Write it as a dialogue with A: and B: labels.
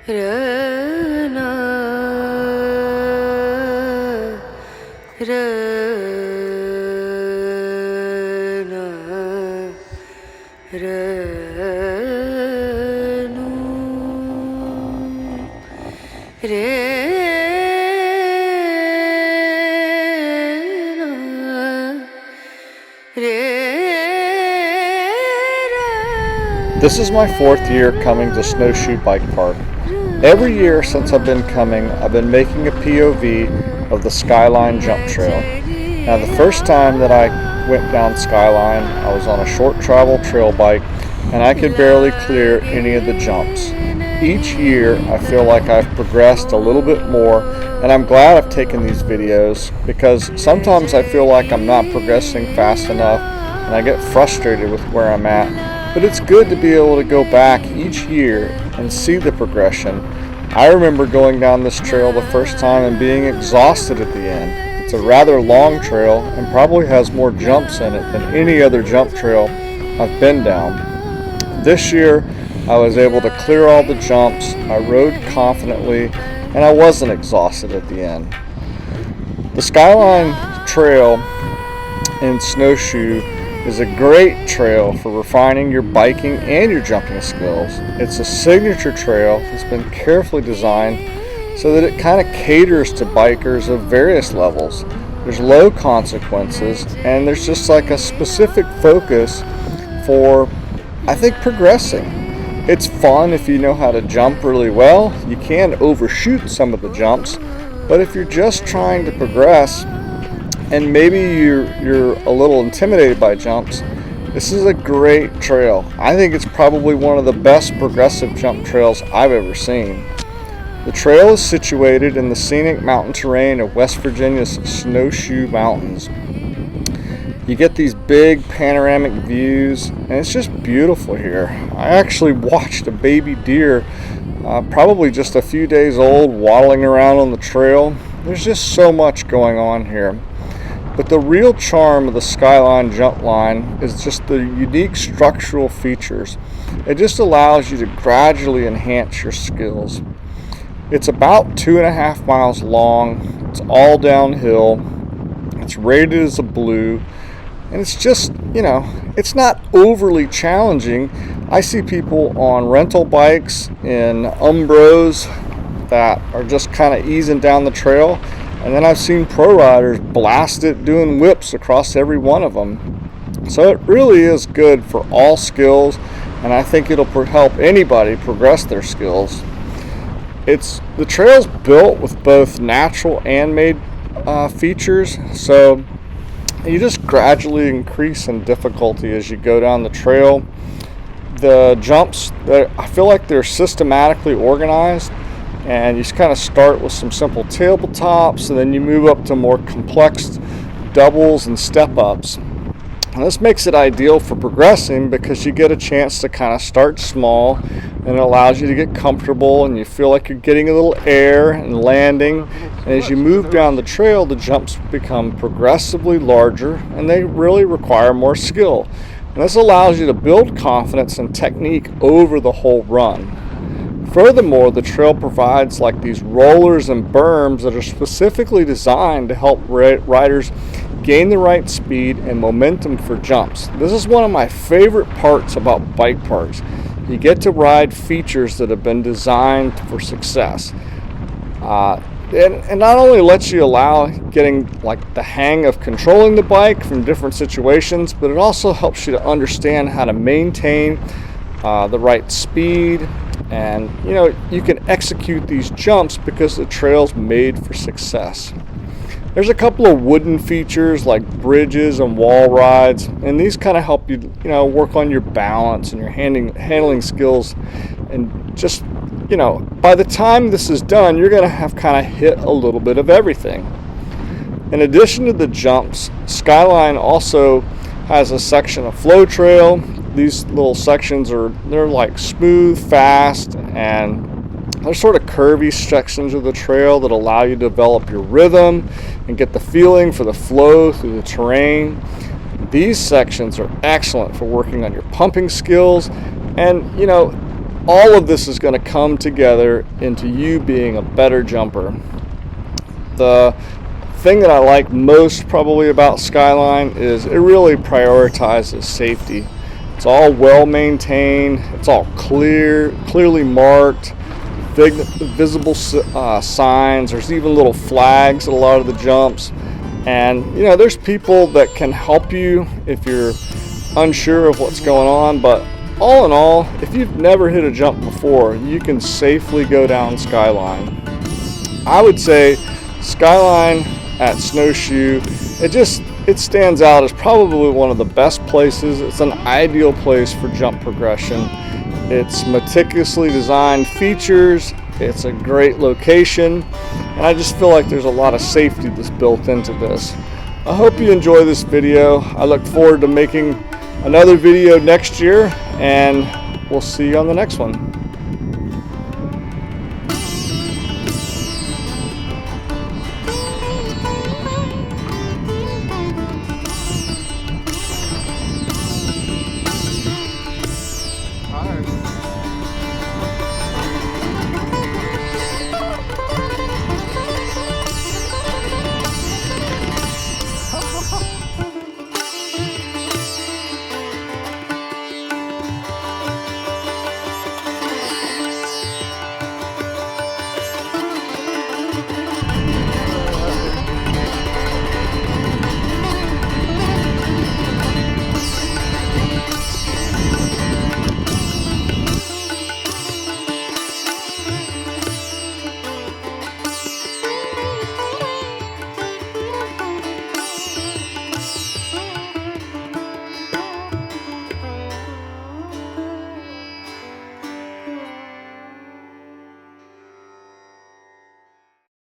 A: This is my 4th year coming to Snowshoe Bike Park. Every year since I've been coming, I've been making a POV of the Skyline Jump Trail. Now, the first time that I went down Skyline, I was on a short travel trail bike and I could barely clear any of the jumps. Each year I feel like I've progressed a little bit more, and I'm glad I've taken these videos because sometimes I feel like I'm not progressing fast enough and I get frustrated with where I'm at. But it's good to be able to go back each year and see the progression. I remember going down this trail the first time and being exhausted at the end. It's a rather long trail and probably has more jumps in it than any other jump trail I've been down. This year I was able to clear all the jumps, I rode confidently, and I wasn't exhausted at the end. The Skyline Trail in Snowshoe is a great trail for refining your biking and your jumping skills. It's a signature trail that's been carefully designed so that it kind of caters to bikers of various levels. There's low consequences and there's just like a specific focus for, I think, progressing. It's fun if you know how to jump really well. You can overshoot some of the jumps, but if you're just trying to progress and maybe you're a little intimidated by jumps, this is a great trail. I think it's probably one of the best progressive jump trails I've ever seen. The trail is situated in the scenic mountain terrain of West Virginia's Snowshoe Mountains. You get these big panoramic views, and it's just beautiful here. I actually watched a baby deer, probably just a few days old, waddling around on the trail. There's just so much going on here. But the real charm of the Skyline jump line is just the unique structural features. It just allows you to gradually enhance your skills. It's about 2.5 miles long. It's all downhill. It's rated as a blue. And it's just, it's not overly challenging. I see people on rental bikes in Umbros that are just kind of easing down the trail. And then I've seen pro riders blast it doing whips across every one of them. So it really is good for all skills, and I think it'll help anybody progress their skills. The trail's built with both natural and made features, so you just gradually increase in difficulty as you go down the trail. The jumps, I feel like they're systematically organized. And you just kind of start with some simple tabletops, and then you move up to more complex doubles and step-ups. And this makes it ideal for progressing because you get a chance to kind of start small, and it allows you to get comfortable, and you feel like you're getting a little air and landing. And as you move down the trail, the jumps become progressively larger, and they really require more skill. And this allows you to build confidence and technique over the whole run. Furthermore, the trail provides like these rollers and berms that are specifically designed to help riders gain the right speed and momentum for jumps. This is one of my favorite parts about bike parks. You get to ride features that have been designed for success. And not only lets you allow getting like the hang of controlling the bike from different situations, but it also helps you to understand how to maintain the right speed. And you can execute these jumps because the trail's made for success. There's a couple of wooden features like bridges and wall rides, and these kind of help you work on your balance and your handling skills. And just by the time this is done, you're going to have kind of hit a little bit of everything. In addition to the jumps, Skyline also has a section of flow trail. These little sections they're like smooth, fast, and they're sort of curvy sections of the trail that allow you to develop your rhythm and get the feeling for the flow through the terrain. These sections are excellent for working on your pumping skills, and all of this is going to come together into you being a better jumper. The thing that I like most probably about Skyline is it really prioritizes safety. It's all well maintained, it's all clearly marked, big visible signs. There's even little flags at a lot of the jumps, and you know, there's people that can help you if you're unsure of what's going on. But all in all, if you've never hit a jump before, you can safely go down Skyline. I would say Skyline at Snowshoe, it stands out as probably one of the best places. It's an ideal place for jump progression. It's meticulously designed features, it's a great location, and I just feel like there's a lot of safety that's built into this. I hope you enjoy this video. I look forward to making another video next year, and we'll see you on the next one.